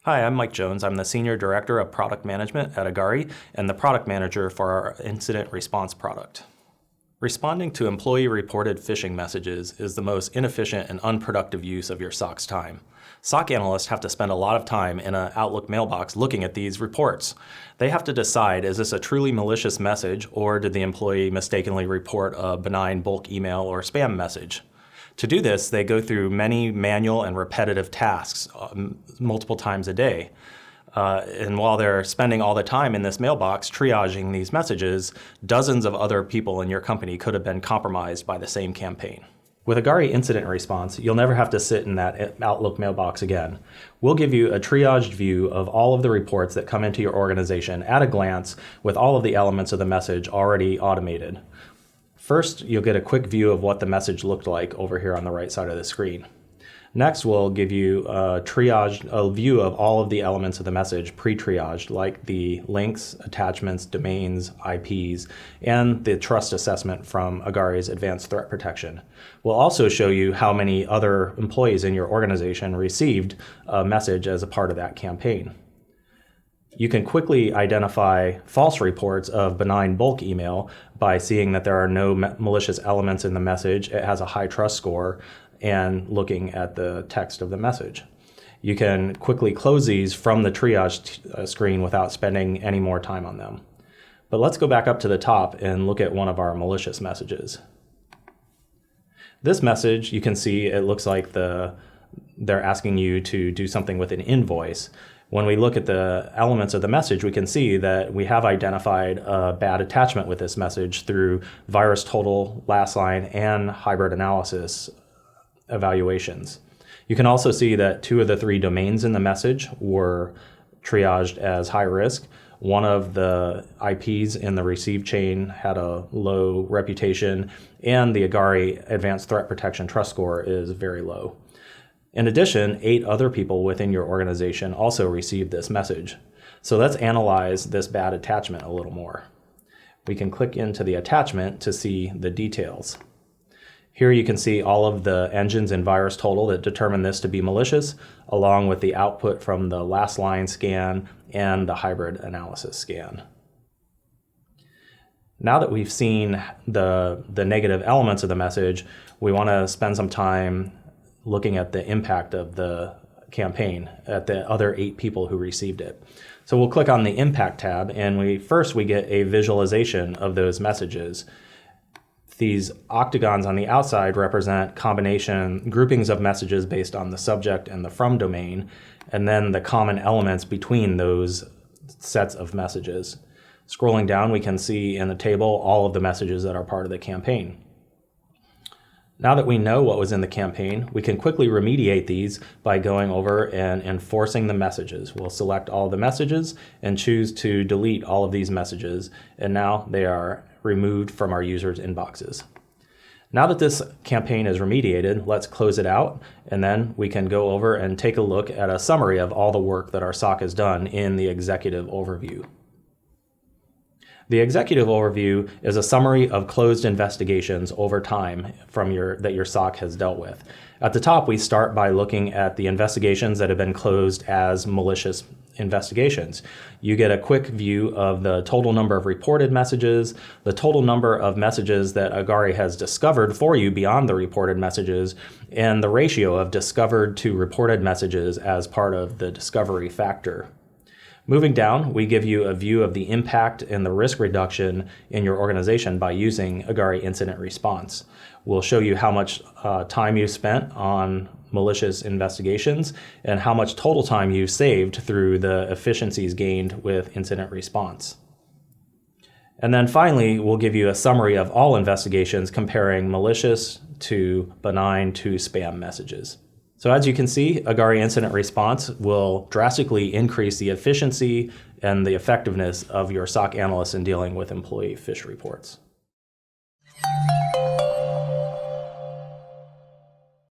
Hi, I'm Mike Jones. I'm the Senior Director of Product Management at Agari and the Product Manager for our Incident Response product. Responding to employee-reported phishing messages is the most inefficient and unproductive use of your SOC's time. SOC analysts have to spend a lot of time in an Outlook mailbox looking at these reports. They have to decide, is this a truly malicious message, or did the employee mistakenly report a benign bulk email or spam message? To do this, they go through many manual and repetitive tasks multiple times a day. And while they're spending all the time in this mailbox triaging these messages, dozens of other people in your company could have been compromised by the same campaign. With Agari Incident Response, you'll never have to sit in that Outlook mailbox again. We'll give you a triaged view of all of the reports that come into your organization at a glance with all of the elements of the message already automated. First, you'll get a quick view of what the message looked like over here on the right side of the screen. Next, we'll give you a view of all of the elements of the message pre-triaged, like the links, attachments, domains, IPs, and the trust assessment from Agari's Advanced Threat Protection. We'll also show you how many other employees in your organization received a message as a part of that campaign. You can quickly identify false reports of benign bulk email by seeing that there are no malicious elements in the message, it has a high trust score, and looking at the text of the message. You can quickly close these from the triage screen without spending any more time on them. But let's go back up to the top and look at one of our malicious messages. This message, you can see it looks like they're asking you to do something with an invoice. When we look at the elements of the message, we can see that we have identified a bad attachment with this message through VirusTotal, last line, and hybrid analysis evaluations. You can also see that 2 of the 3 domains in the message were triaged as high risk. One of the IPs in the receive chain had a low reputation, and the Agari Advanced Threat Protection trust score is very low. In addition, 8 other people within your organization also received this message. So let's analyze this bad attachment a little more. We can click into the attachment to see the details. Here you can see all of the engines in VirusTotal that determine this to be malicious, along with the output from the last line scan and the hybrid analysis scan. Now that we've seen the negative elements of the message, we want to spend some time looking at the impact of the campaign at the other 8 people who received it. So we'll click on the Impact tab, and we get a visualization of those messages. These octagons on the outside represent groupings of messages based on the subject and the from domain, and then the common elements between those sets of messages. Scrolling down, we can see in the table all of the messages that are part of the campaign. Now that we know what was in the campaign, we can quickly remediate these by going over and enforcing the messages. We'll select all the messages and choose to delete all of these messages, and now they are removed from our users' inboxes. Now that this campaign is remediated, let's close it out, and then we can go over and take a look at a summary of all the work that our SOC has done in the executive overview. The executive overview is a summary of closed investigations over time that your SOC has dealt with. At the top, we start by looking at the investigations that have been closed as malicious investigations. You get a quick view of the total number of reported messages, the total number of messages that Agari has discovered for you beyond the reported messages, and the ratio of discovered to reported messages as part of the discovery factor. Moving down, we give you a view of the impact and the risk reduction in your organization by using Agari Incident Response. We'll show you how much time you spent on malicious investigations and how much total time you saved through the efficiencies gained with incident response. And then finally, we'll give you a summary of all investigations comparing malicious to benign to spam messages. So as you can see, Agari Incident Response will drastically increase the efficiency and the effectiveness of your SOC analysts in dealing with employee phish reports.